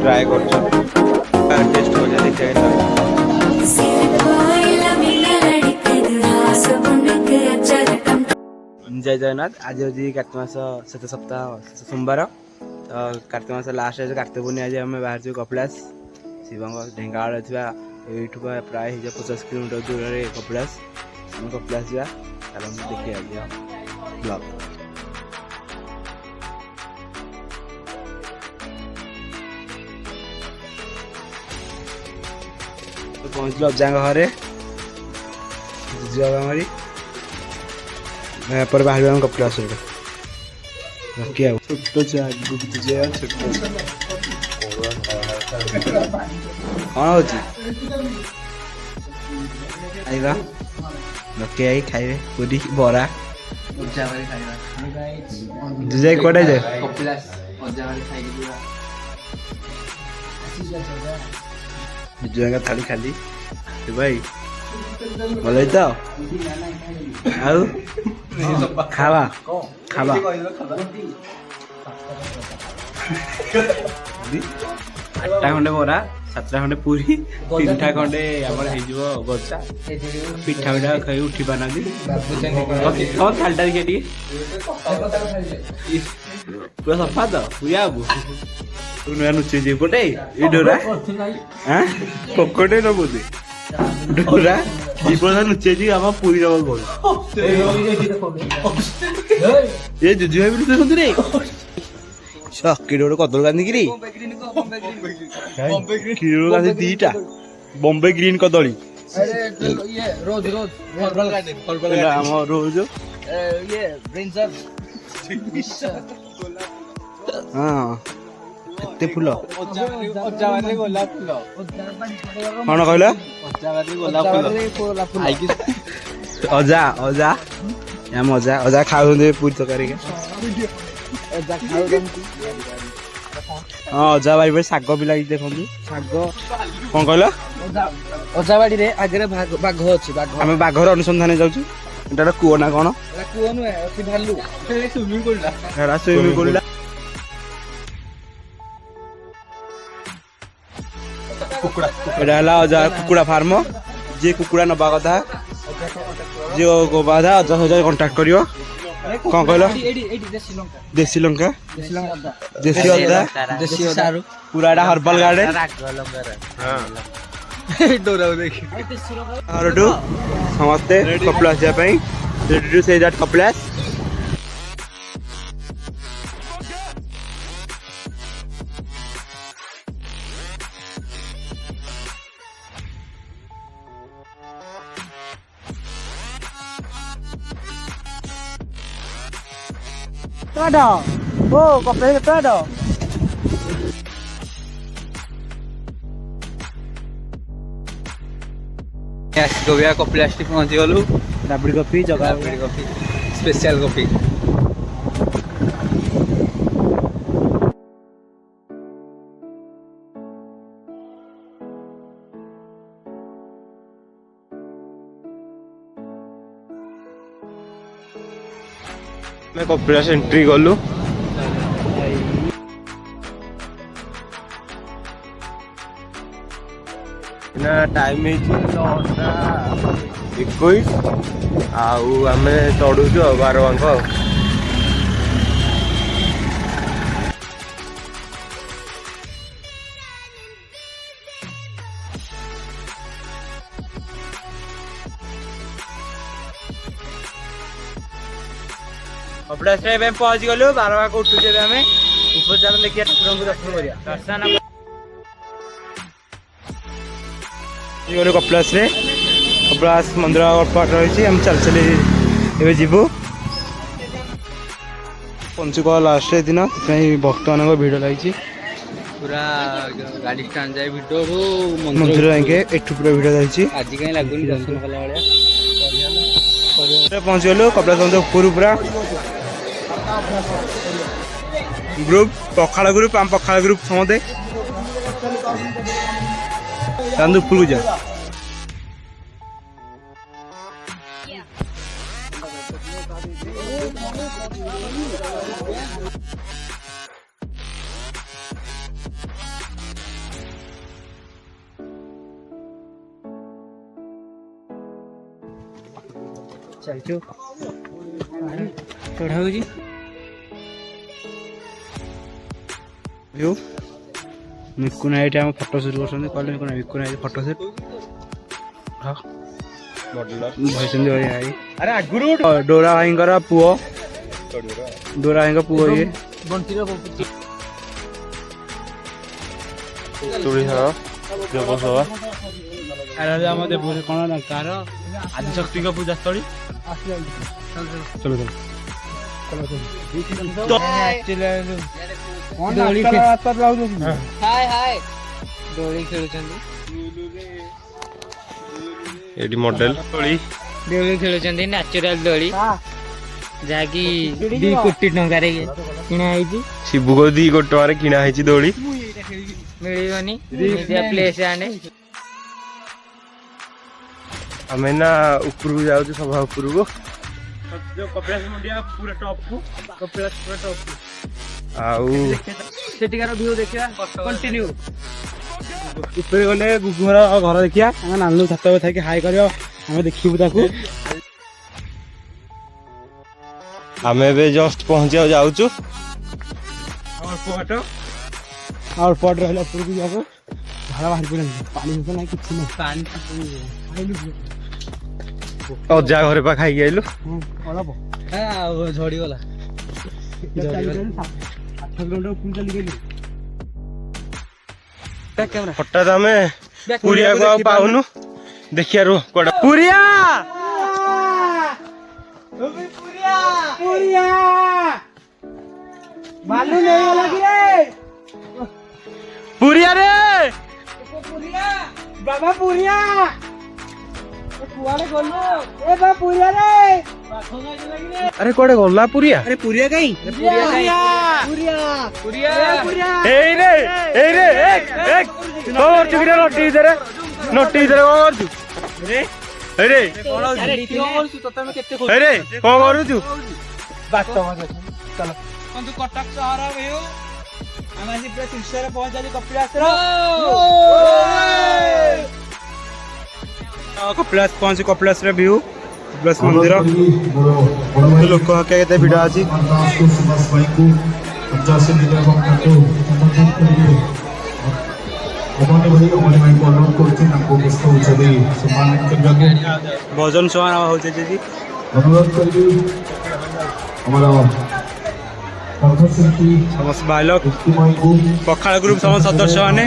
Try कर test हो जाए देखिए जय जगन्नाथ। आज हूँ कार्तिक मास शेष सप्ताह सोमवार तो कार्तिक मास लास्ट कार्तिक पूर्णिमा आज आम बाहर कपिलास शिव ढेंकाड़ ये प्राय 50 किलोमीटर दूर कपिलास कपिलास जा देखिए आज ब्लॉग पहुँचल अजा घरे हमारी पर बाहर हम कपिलास छोट कौन हो खाइबे पूरी बरा जाए कड़े जाए जुआ थाली खाली भाई भल तो खावा खावा 8टा खंडे बरा 7टा खंडे पूरी 3टा खंडे गचा पिठा पिठा खाई उठी पाना कौन थालटा देखिए पूरा सफा तो पूरा नुआ नुचे जी पटे ये डोरा पकड़े न बोले डोरा जीवन नुचे जी आम पूरी दबा बोल ये जुजु भाई भी सुन रे किलो कदल गांधी गिरी किलो गांधी 2टा बॉम्बे ग्रीन कदली रोज रोज ये हाँ एते फूल कौन कहल अजा अजा अजा अजा खाऊ पूरी तरकारी हाँ अजा बाड़ी पे शाग भी लगी देखो शाग कौन कहल अजा बाड़ी रे आगे बाघ अच्छी आम बाघर अनुसंधान जाऊँ एटा कूଅ ना कौन कूଅ नुहे भालू स्विमिंग पूल कुकुड़ा फार्म जी कुकुड़ा नवा कथा जी बाधा 10,000 कंटाक्ट कर कौन कहल देसी लंका देसी अदा पूरा हर्बल गार्डन समस्ते कपिलास जाए रेडी टू से दैट कपिलास ओ कपड़े कपिलास पहुंची गलु राबड़ी कॉफी जगह कॉफी स्पेशल कॉफी मैं कपिलास एंट्री गलु टाइम 9:21 आम चढ़ुचु 12 बांक कपिलास पहुंची गलु 12 बांक उठुचे आम ऊपर चल देखिए ठाकुर को दर्शन करिया दर्शन कपिलास कपिलास मंदिर पाठ रही आम चल चली ए जीवु पंचुक लास्ट दिन भक्त मान भिड़ लगी पूरा गाड़ी स्टैंड जाए भिड़ मंदिर जाके एठू पूरा भिड़ लगी आज कहीं लगुनि दर्शन कला पहुंच गलु कपिलास मंदिर ऊपर पूरा ग्रुप पखाड़ ग्रुप आम पखाड़ ग्रुप समझे ऊपर जा चलचु चढ़ाऊँ व्यू मिकुना ये फोटो शूट कर मिकुना फोटो शूट हाँ अरे आगुरु डोरा भाई पुओ डोरा भाई पुओ ये कौन कार आदिशक्ति पूजा स्थली चलो दोली खेल मॉडल दोली खेल नेचुरल दोली जहाँकि 2 कोटी टंकार किना शिबू को 2 कोटी टंकार किना दोली मिलनी प्लेस आने आम ना ऊपर को जाऊँ सभा ऊपर को कपिलास मुंडिया पूरा टॉप को कपिलास पूरा टॉप सेटिकार व्यू देखिया कंटिन्यू ऊपर गले गुगुर घर देखिया आम नानू छात था कि हाई कर देखू ताकू आम ए जस्ट पहुंचा जाऊँ और पट रहा ऊपर को जाको झाड़ा बाहर पड़ा पानी तो ना किसी ना पानी अजा घर पा खाई आइलु झड़ी गला हठात आम पुरिया को पाऊनु देखिया रो कोड़ा पुरिया बालू नहीं वाला कि रे पुरिया रे बाबा पुरिया कुआड़े गलो ए बा पुरिया रे अरे कोड़े गला पुरिया अरे पुरिया कहीं पुरिया पुरिया पुरिया ए रे एक और चुगिरे नोटी इधर और तू अरे अरे कौन करू तू बात चलो तू कटक शहर भेउ हम आसी पूरा शीर्षरे पहुंच जाली कपिलास कपिलास पहुंच कपिलास रे व्यू कपिलास मंदिर लोक केते भिड़ अछि भजन समान हो जी समस्त बालक पखाड़ ग्रुप समस्त सदस्य माने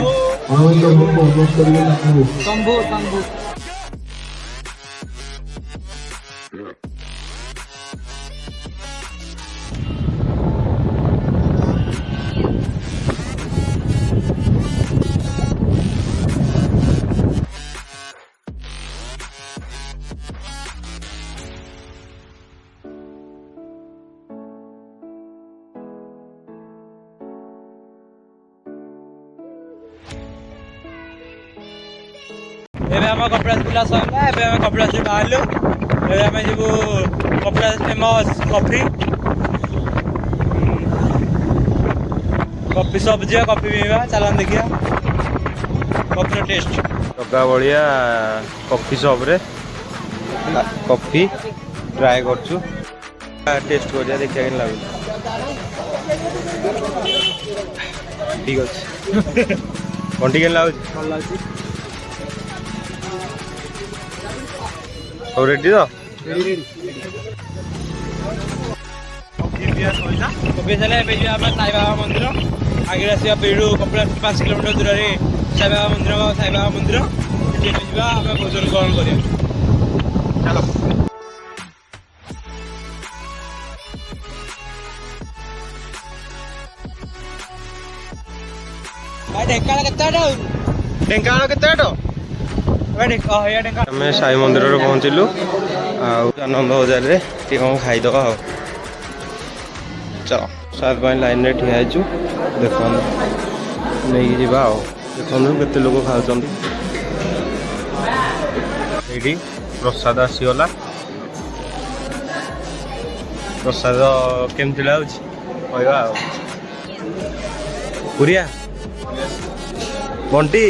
कपिलास बुला सरला कपिलास बाहर जीवु कपिलास फेमस कॉफी कॉफी सब जी कॉफी पीवा चलन देखिया कॉफी टेस्ट जगह बढ़िया कॉफी शॉप रे कॉफी ट्राई करछु टेस्ट करिया देखिया केन लागु ठीक अछि कोंटी केन लागु भल लागछि रेडी तो साई बाबा मंदिर आगे आसा पेड़ू कपिलास 5 किलोमीटर दूर साई बाबा मंदिर भोजन ग्रहण कर ढेंकानाल केते आम साई मंदिर पहुँचलु आनंद बजार रे कौन खाईदबा चलो सात लाइन रे ठिया देख नहीं जावा देखो केते लोग खाऊँ ये प्रसाद आसीगला प्रसाद केमती लगुच कहवा पुरिया बंटी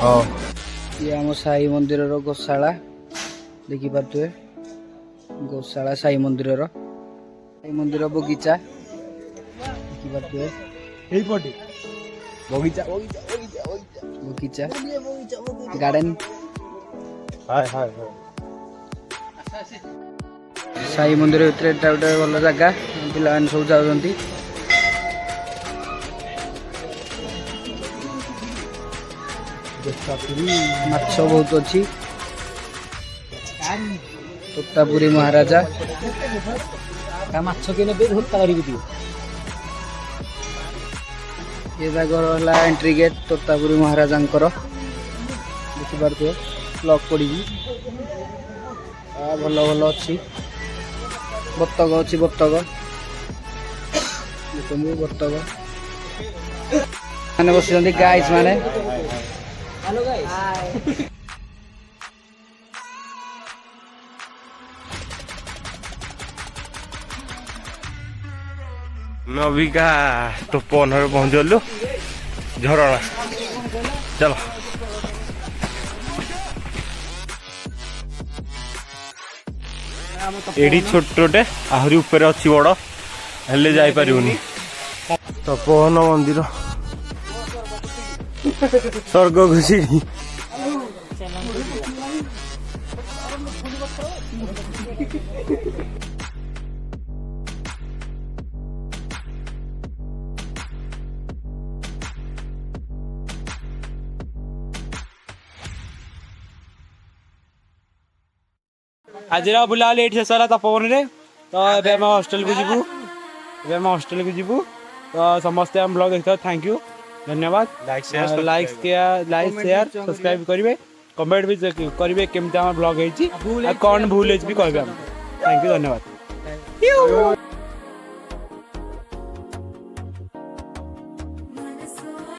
हाँ ये आम साई मंदिर गोशाला देखी पारे गोशाला साई मंदिर बगीचा देखी पारे এইপটে বগিচা बगीचा गार्डन हाय हाय हाय साई मंदिर भितर एटा गोटे भल जगह पिलाने सब जाऊँगी माछ बहुत अच्छी तोतापुरी महाराजा माछ के ये घर है एंट्री गेट तोतापुरी महाराजा देखिपे लॉक पड़ी भल भल अच्छी बतक अच्छी बतक देखते बतक मैंने बस गाइस माने हेलो गाइस मैं अभी का तो पौनर पहुंचलु झरणा चलो एडी छोटे आहरी ऊपर अच्छी बड़ हेले जाई परिबुनी तपोवन मंदिर स्वर्ग घुसी आज बुला लेट से सारा तपोवन रे तो एबे हम हॉस्टल को जीवु तो समस्त हम ब्लॉग देखते थैंक यू धन्यवाद लाइक शेयर सब्सक्राइब करेंगे कमेंट भी करेंगे केमती ब्लॉग है कौन भूल भी कहे थैंक यू धन्यवाद।